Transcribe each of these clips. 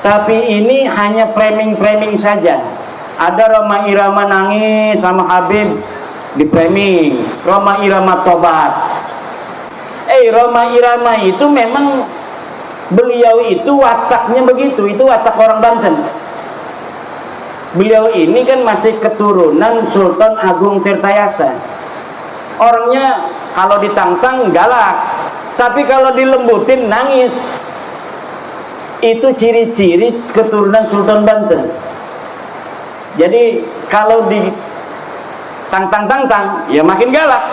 Tapi ini hanya framing-framing saja. Ada Rhoma Irama nangis sama Habib di framing, Rhoma Irama tobat. Rhoma Irama itu memang beliau itu wataknya begitu, itu watak orang Banten. Beliau ini kan masih keturunan Sultan Agung Tirtayasa. Orangnya kalau ditantang galak, tapi kalau dilembutin nangis. Itu ciri-ciri keturunan Sultan Banten. Jadi kalau ditantang-tantang ya makin galak.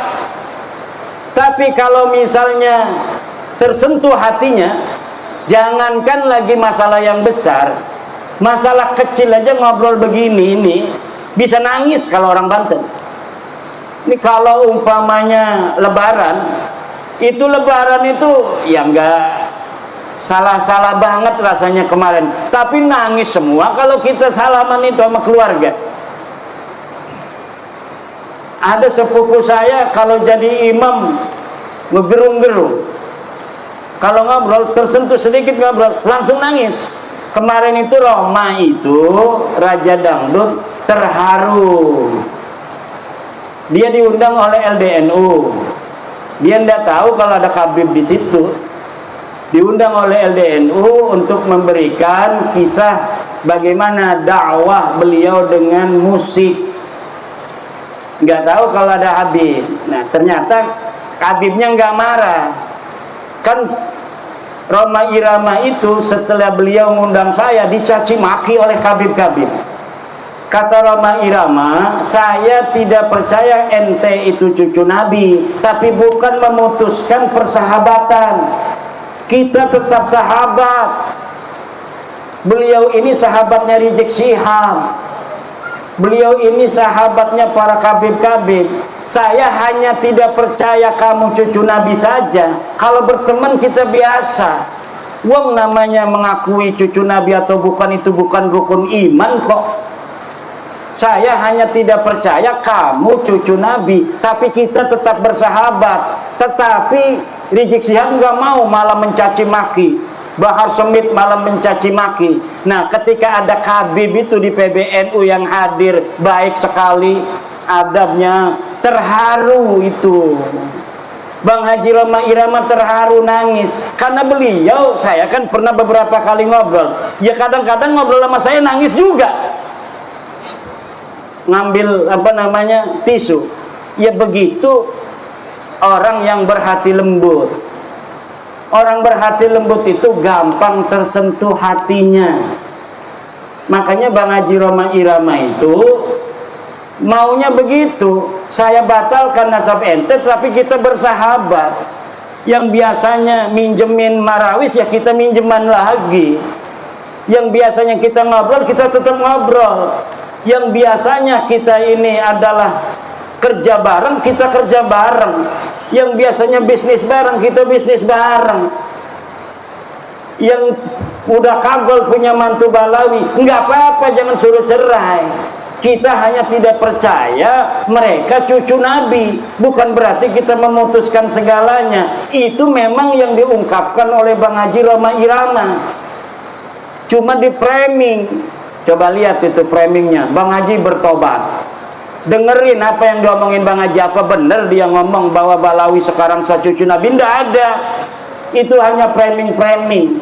Tapi kalau misalnya tersentuh hatinya, jangankan lagi masalah yang besar, masalah kecil aja ngobrol begini ini bisa nangis kalau orang Banten. Ini kalau umpamanya lebaran, itu ya enggak salah-salah banget rasanya kemarin, tapi nangis semua kalau kita salaman itu sama keluarga. Ada sepupu saya kalau jadi imam ngegerung-gerung, kalau ngobrol tersentuh sedikit ngobrol langsung nangis. Kemarin itu Roma itu Raja Dangdut terharu, dia diundang oleh LDNU, dia tidak tahu kalau ada Habib di situ. Diundang oleh LDNU untuk memberikan kisah bagaimana dakwah beliau dengan musik. Nggak tahu kalau ada Habib. Nah ternyata Habibnya nggak marah. Kan Rhoma Irama itu setelah beliau mengundang saya dicaci maki oleh Habib-Habib. Kata Rhoma Irama, saya tidak percaya ente itu cucu Nabi, tapi bukan memutuskan persahabatan. Kita tetap sahabat. Beliau ini sahabatnya Rizik Syihab. Beliau ini sahabatnya para kabib-kabib. Saya hanya tidak percaya kamu cucu Nabi saja. Kalau berteman kita biasa. Wong namanya mengakui cucu Nabi atau bukan itu bukan rukun iman kok. Saya hanya tidak percaya kamu cucu Nabi, tapi kita tetap bersahabat. Tetapi Rizik Syihab nggak mau, malah mencaci maki. Bahar Smith malah mencaci maki. Nah, ketika ada Habib itu di PBNU yang hadir, baik sekali adabnya, terharu itu. Bang Haji Rhoma Irama terharu nangis karena beliau, saya kan pernah beberapa kali ngobrol. Ya kadang-kadang ngobrol sama saya nangis juga. Ngambil tisu. Ya begitu orang yang berhati lembut. Orang berhati lembut itu gampang tersentuh hatinya. Makanya Bang Haji Rhoma Irama itu maunya begitu. Saya batalkan nasab ente, tapi kita bersahabat. Yang biasanya minjemin marawis, ya kita minjeman lagi. Yang biasanya kita ngobrol, kita tetap ngobrol. Yang biasanya kita ini adalah kerja bareng, kita kerja bareng. Yang biasanya bisnis bareng, kita bisnis bareng. Yang udah kagol punya mantu Balawi, nggak apa-apa, jangan suruh cerai. Kita hanya tidak percaya mereka cucu Nabi. Bukan berarti kita memutuskan segalanya. Itu memang yang diungkapkan oleh Bang Haji Rhoma Irama. Cuma di framing. Coba lihat itu framingnya. Bang Haji bertobat. Dengerin apa yang diomongin Bang Haji. Apa benar dia ngomong bahwa Balawi sekarang secucu Nabi? Tidak ada. Itu hanya framing-framing.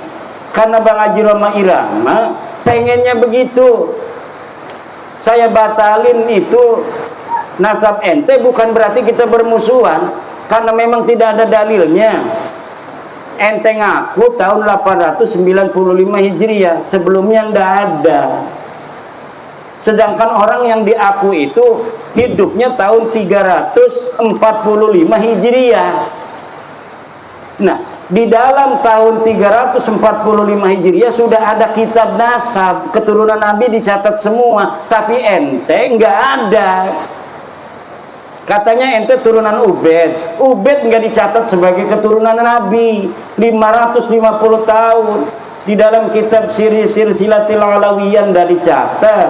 Karena Bang Haji Rhoma Irama pengennya begitu. Saya batalin itu nasab ente bukan berarti kita bermusuhan. Karena memang tidak ada dalilnya. Ente ngaku tahun 895 Hijriah, sebelumnya ndak ada. Sedangkan orang yang diaku itu hidupnya tahun 345 Hijriah. Nah, di dalam tahun 345 Hijriah sudah ada kitab nasab, keturunan Nabi dicatat semua, tapi ente nggak ada. Katanya ente turunan Ubed. Ubed nggak dicatat sebagai keturunan Nabi. 550 tahun. Di dalam kitab Silsilatul Alawiyah nggak dicatat.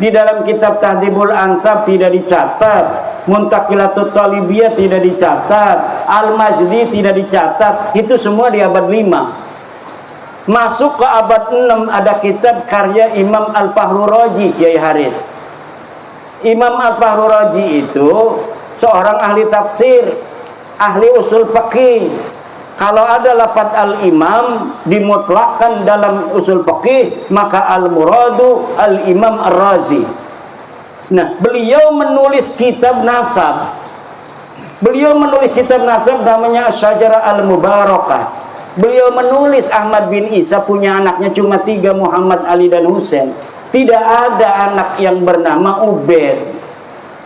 Di dalam kitab Tahdhibul Ansab tidak dicatat. Muntaqilatut Talibiyah tidak dicatat. Al-Majdi tidak dicatat. Itu semua di abad 5. Masuk ke abad 6 ada kitab karya Imam Al-Fahru Raji, Kiai Haris. Imam Al-Fahru Raji itu seorang ahli tafsir, ahli usul fikih. Kalau ada lafaz al-imam dimutlakkan dalam usul fikih, maka al-muradu al-imam ar-razi. Nah, beliau menulis kitab nasab. Beliau menulis kitab nasab namanya Asy-Syajarah Al-Mubarakah. Beliau menulis Ahmad bin Isa punya anaknya cuma 3, Muhammad, Ali, dan Husain. Tidak ada anak yang bernama Ubaid.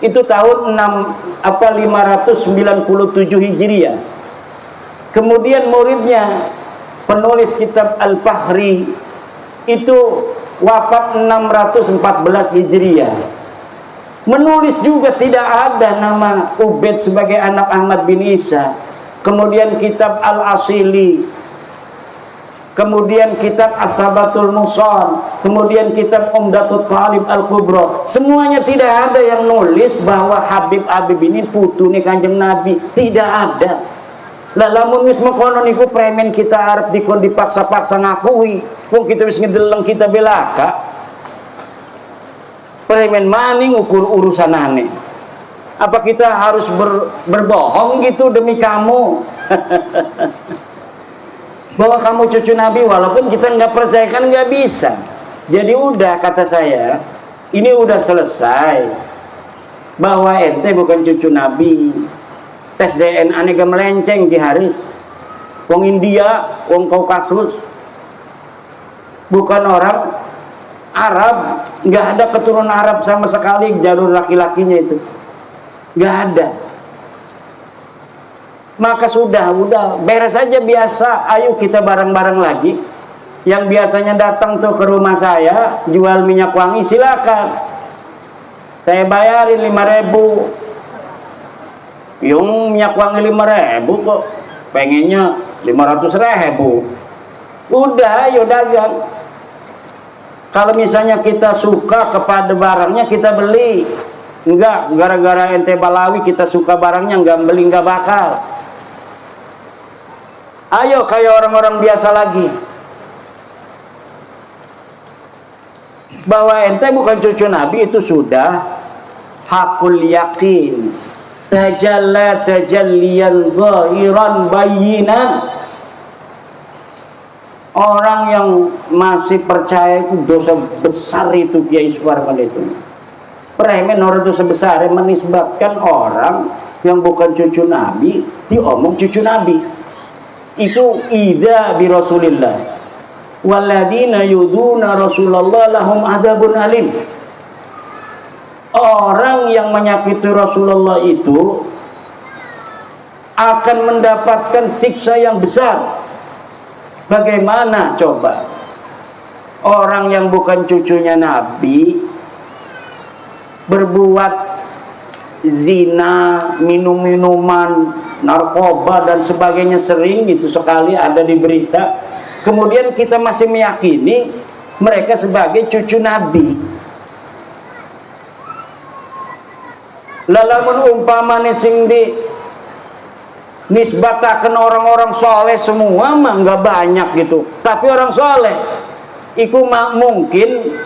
Itu tahun 597 Hijriah. Kemudian muridnya penulis kitab Al-Fahri itu wafat 614 Hijriah. Menulis juga tidak ada nama Ubaid sebagai anak Ahmad bin Isa. Kemudian kitab Al-Asili, kemudian kitab As-Sabatul Musan, kemudian kitab Umdatul Talib Al-Kubra. Semuanya tidak ada yang nulis bahwa Habib ini putune Kanjeng Nabi. Tidak ada. Lah lamun wis mengkono niku premen kita arep dikon dipaksa-paksa ngakui. Wong kita wis ngedeleng kita belaka. Premen maning ukur urusanane. Apa kita harus berbohong gitu demi kamu? Bahwa kamu cucu Nabi, walaupun kita nggak percaya kan nggak bisa. Jadi udah, kata saya, ini udah selesai. Bahwa ente bukan cucu Nabi. Tes DNA ane melenceng Ki Haris. Wong India, wong Kaukasus, bukan orang Arab, nggak ada keturunan Arab sama sekali jalur laki-lakinya itu. Nggak ada. Maka sudah beres saja biasa. Ayo kita bareng-bareng lagi. Yang biasanya datang tuh ke rumah saya jual minyak wangi, silakan. Saya bayarin 5.000. Yung minyak wangi 5.000 kok. Pengennya 500.000. Udah, ayo dagang. Kalau misalnya kita suka kepada barangnya, kita beli. Enggak, gara-gara ente Balawi kita suka barangnya, enggak beli, enggak bakal. Ayo kayak orang-orang biasa lagi. Bahwa ente bukan cucu Nabi itu sudah hakul yakin. Tajalla tajalliyan zahiran bayinan. Orang yang masih percaya itu dosa besar itu, Kiai Suwarman itu. Premen orang dosa besar yang menisbatkan orang yang bukan cucu Nabi diomong cucu Nabi. Itu ida bi Rasulillah. Walladzina yuduna Rasulullah lahum adzabun alim. Orang yang menyakiti Rasulullah itu akan mendapatkan siksa yang besar. Bagaimana coba? Orang yang bukan cucunya Nabi berbuat zina, minum-minuman, narkoba dan sebagainya, sering itu sekali ada di berita. Kemudian kita masih meyakini mereka sebagai cucu Nabi. Lalamun umpamane sing di nisbataken orang-orang soleh semua mah nggak banyak gitu. Tapi orang soleh iku mungkin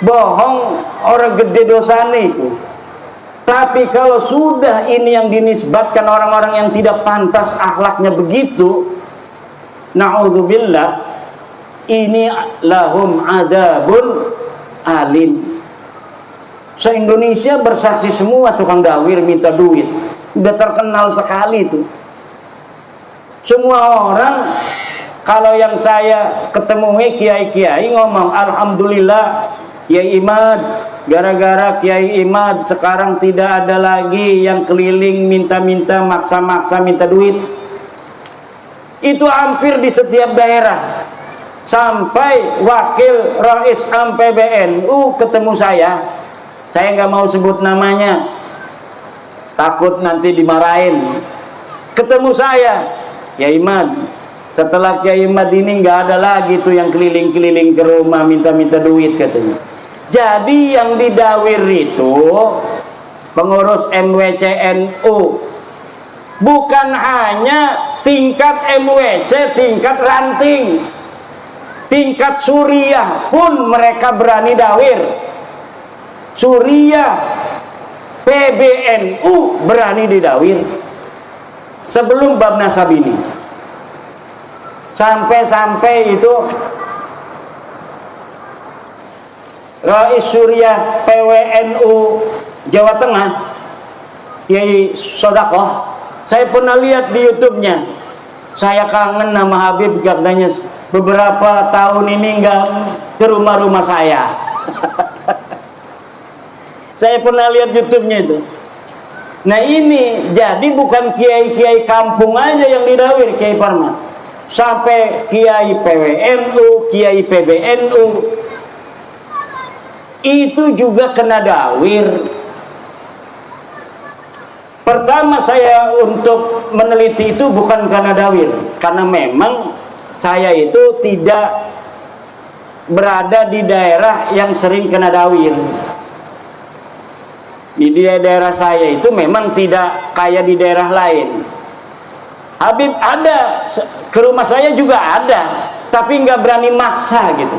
bohong, orang gede dosane itu. Tapi kalau sudah ini yang dinisbatkan orang-orang yang tidak pantas akhlaknya begitu, na'udzubillah, ini lahum adzabun alim. Se-Indonesia bersaksi semua tukang dawir minta duit. Udah terkenal sekali itu. Semua orang, kalau yang saya ketemu kiai-kiai ngomong, alhamdulillah Kiai Imad, gara-gara Kiai Imad sekarang tidak ada lagi yang keliling minta-minta, maksa-maksa minta duit. Itu hampir di setiap daerah. Sampai wakil Rais Am PBNU ketemu saya nggak mau sebut namanya, takut nanti dimarahin. Ketemu saya, Kiai Imad, setelah Kiai Imad ini nggak ada lagi tuh yang keliling-keliling ke rumah minta-minta duit katanya. Jadi yang didawir itu pengurus MWCNU, bukan hanya tingkat MWC, tingkat ranting. tingkat Suriah pun mereka berani dawir. Suriah, PBNU berani didawir sebelum bab nasab ini. Sampai-sampai itu Rais Suriah PWNU Jawa Tengah, Kiai Sodakoh, saya pernah lihat di YouTube-nya. Saya kangen nama Habib, katanya beberapa tahun ini nggak ke rumah-rumah saya. Saya pernah lihat YouTube-nya itu. Nah ini jadi bukan kiai-kiai kampung aja yang didawir, Kiai Parman, sampai kiai PWNU, kiai PBNU itu juga kena dawir. Pertama saya untuk meneliti itu bukan karena dawir, karena memang saya itu tidak berada di daerah yang sering kena dawir. Di daerah saya itu memang tidak kayak di daerah lain. Habib ada, ke rumah saya juga ada, tapi nggak berani maksa gitu.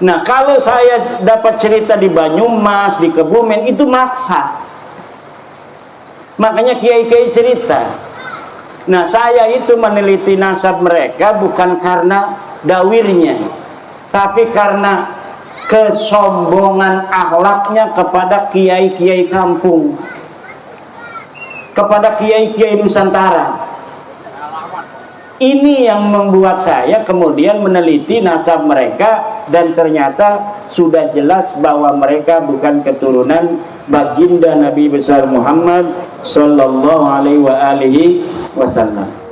Nah kalau saya dapat cerita di Banyumas, di Kebumen, itu maksa. Makanya kiai-kiai cerita. Nah saya itu meneliti nasab mereka bukan karena dawirnya, tapi karena kesombongan akhlaknya kepada kiai-kiai kampung, kepada kiai-kiai Nusantara. Ini yang membuat saya kemudian meneliti nasab mereka, dan ternyata sudah jelas bahwa mereka bukan keturunan baginda Nabi besar Muhammad sallallahu alaihi wasallam.